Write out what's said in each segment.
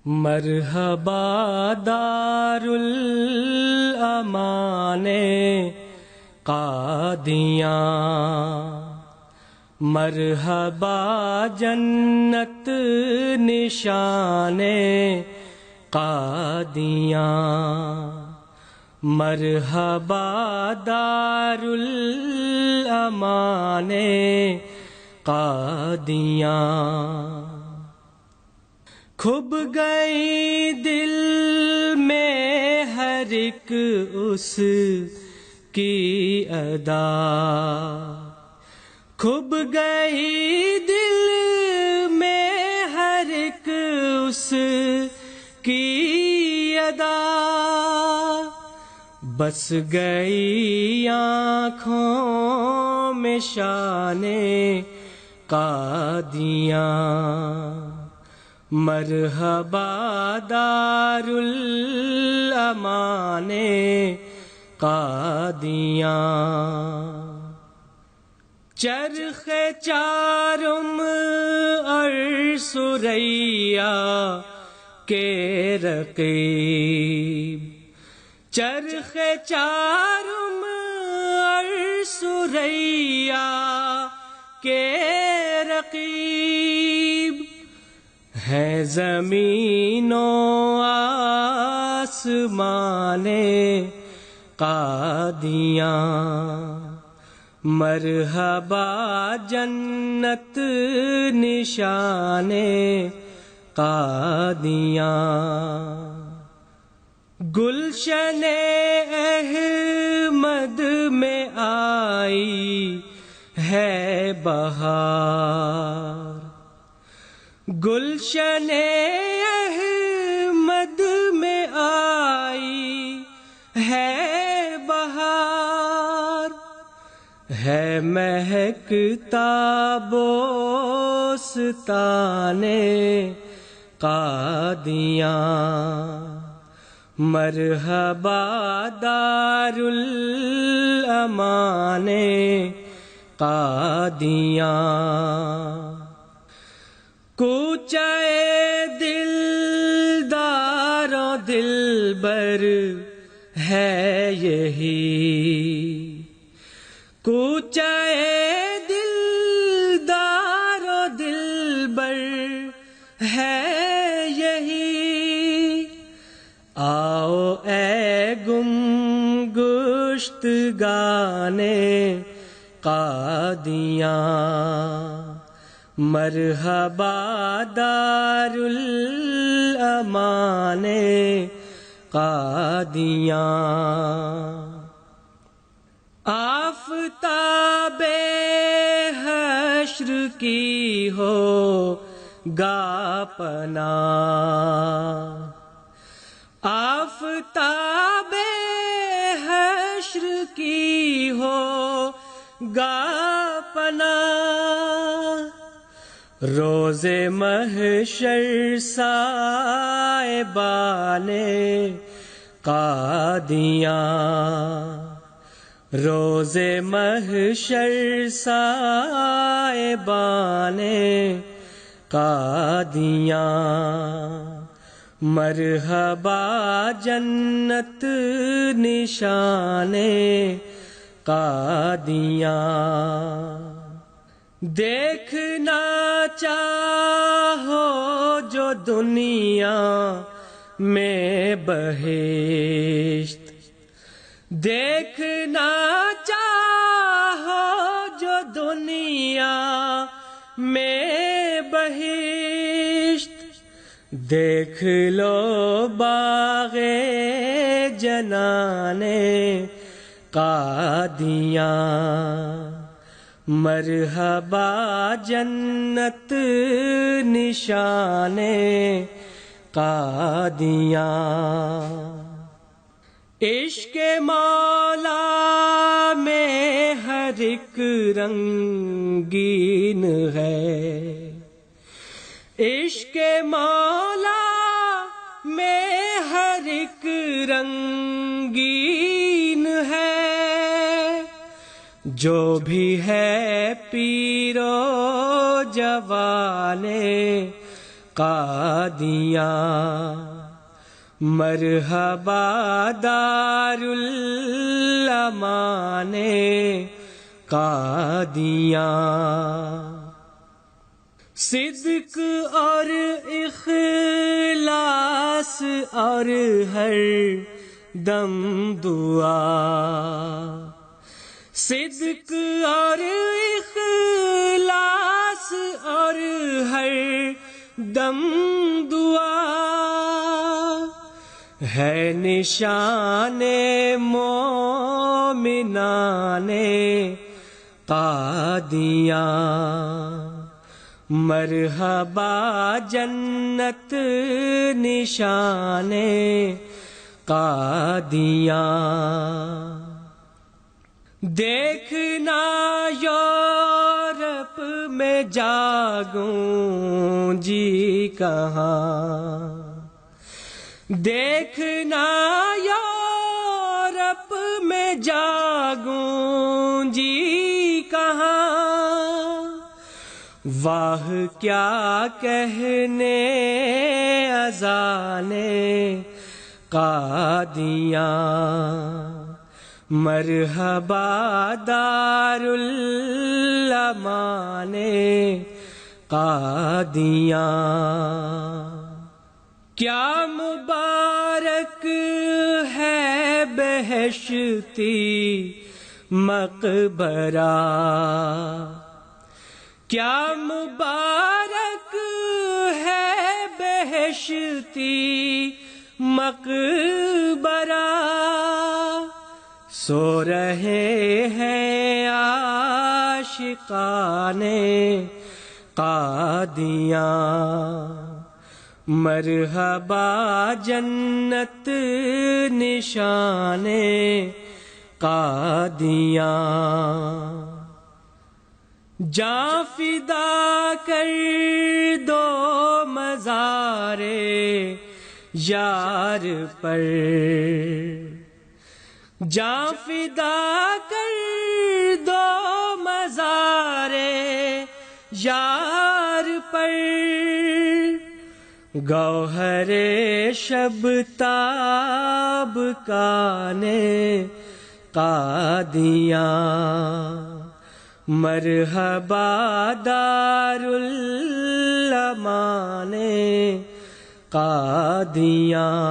مرحبا دارالامان قادیاں، مرحبا جنت نشان قادیاں، مرحبا دارالامان قادیاں۔ کھب گئی دل میں ہر ایک اس کی ادا، کھب گئی دل میں ہر ایک اس کی ادا، بس گئی آنکھوں میں شان قادیاں، مرحبا دارالامان قادیاں۔ چرخ چارم اور ثریا کے رقیب، چرخ چارم اور ثریا کے رقیب، ہے زمین و آسمان قادیاں، مرحبا جنت نشان قادیاں۔ گلشن احمد میں آئی ہے بہار، گلشن احمد میں آئی ہے بہار، ہے مہکتا بوستان قادیاں، مرحبا دارالامان قادیاں۔ کوچہ دلدار و دلبر ہے یہی، کوچہ دلدار و دلبر ہے یہی، آؤ اے گم گشتگان قادیاں، مرحبا دارالامان قادیاں۔ آفتاب حشر کی ہو گا پناہ، آفتاب حشر کی ہو گا پناہ، روز محشر سائبان قادیاں، روز محشر سائبان قادیاں، مرحبا جنت نشان قادیاں۔ دیکھنا چاہو جو دنیا میں بہشت، دیکھنا چاہو جو دنیا میں بہشت، دیکھ لو باغ جنان قادیاں، مرحبا جنت نشان قادیاں۔ عشق مولا میں ہر ایک رنگین ہے، عشق مولا میں ہر ایک رنگین ہے، جو بھی ہے پیر و جوان قادیاں، مرحبا دارالامان قادیاں، صدق اور اخلاص اور ہر دم دعا، صدق اور اخلاص اور ہر دم دعا، ہے نشان مومنان قادیاں، مرحبا جنت نشان قادیاں، دیکھنا یورپ میں جاگوں جی کہاں، دیکھنا یورپ میں جاگوں جی کہاں، واہ کیا کہنے اذان قادیاں، مرحبا دارالامان قادیاں، کیا مبارک ہے بہشتی مقبرہ، کیا مبارک ہے بہشتی مقبرہ، سو رہے ہیں عاشقان قادیاں، مرحبا جنت نشان قادیاں، جاں فدا کر دو مزار یار پر، جاں فدا کر دو مزار یار پر، گوہر شب تاب کان قادیاں، مرحبا دارالامان قادیاں،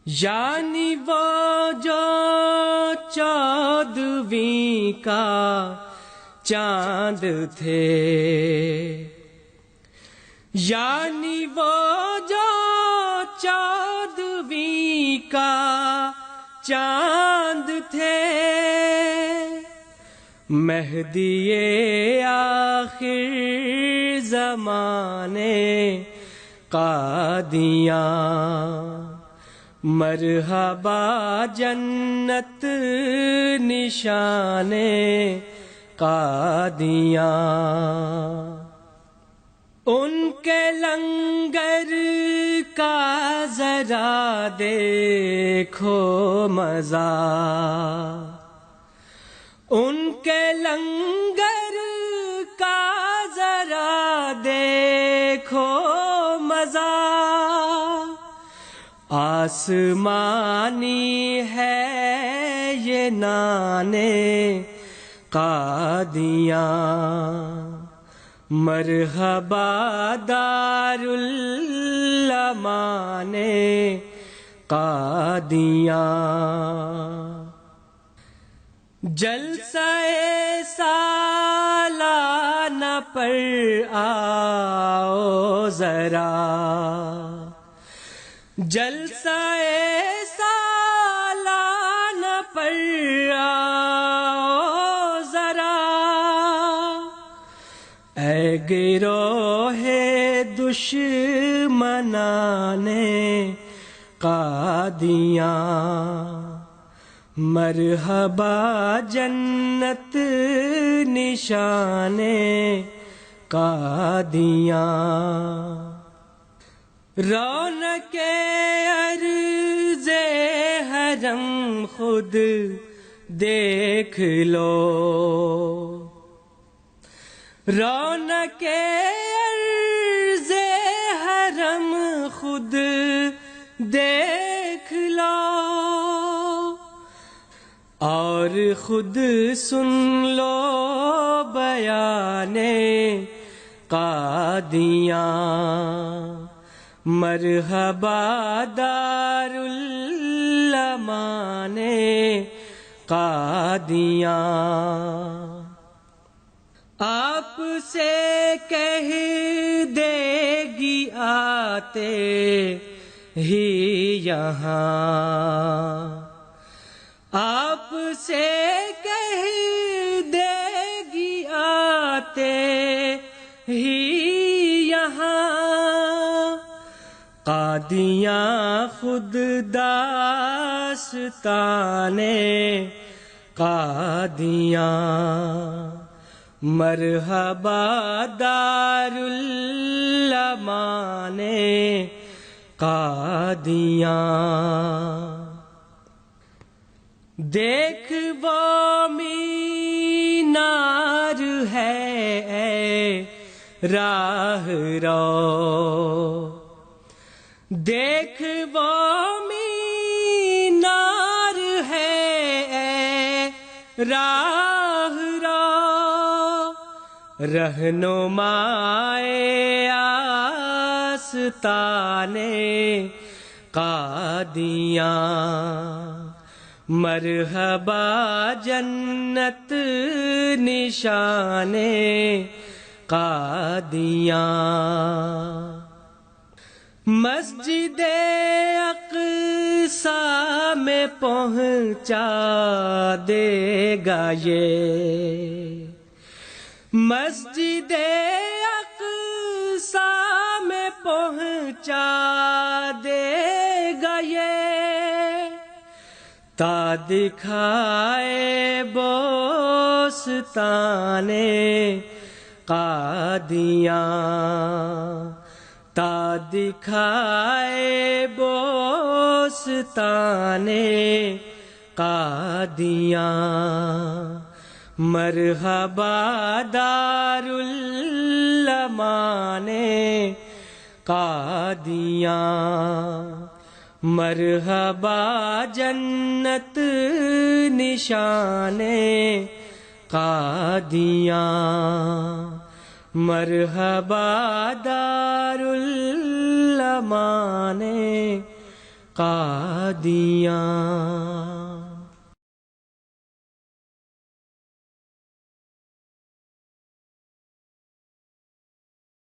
یعنی وہ جو 14ویں کا چاند تھے، یعنی وہ جو 14ویں کا چاند تھے، مہدی آخر زمانے قادیاں، مرحبا جنت نشان قادیاں، ان کے لنگر کا ذرا دیکھو مزہ، ان کے لنگر کا ذرا دیکھو مزہ، آسمانی ہے یہ نان قادیاں، مرحبا دارالامان قادیاں، جلسہ سالانہ پر آؤ ذرا، جلسہ سالانہ پر آؤ ذرا، اے گروہ دشمنان قادیاں، مرحبا جنت نشان قادیاں، رونق عرض حرم خود دیکھ لو، رونق عرض خود دیکھ لو اور خود سن لو بیان قادیاں مرحبا دارالامان قادیاں آپ سے کہہ دے گی آتے ہی یہاں آپ سے کہہ دے گی آتے ہی یہاں قادیاں خود داستان قادیاں مرحبا دارالامان قادیاں دیکھ وہ مینار ہے اے راہ رو دیکھ وہ مینار ہے اے راہ رو رہنمائے آستان قادیاں مرحبا جنت نشان قادیاں مسجد اقصی میں پہنچا دے گا یہ مسجد اقصی میں پہنچا دے گا یہ تا دکھائے بوستان قادیاں تا دکھائے بوستان قادیاں مرحبا دارالامان قادیاں مرحبا جنت نشان قادیاں مرحبا دارالامان قادیاں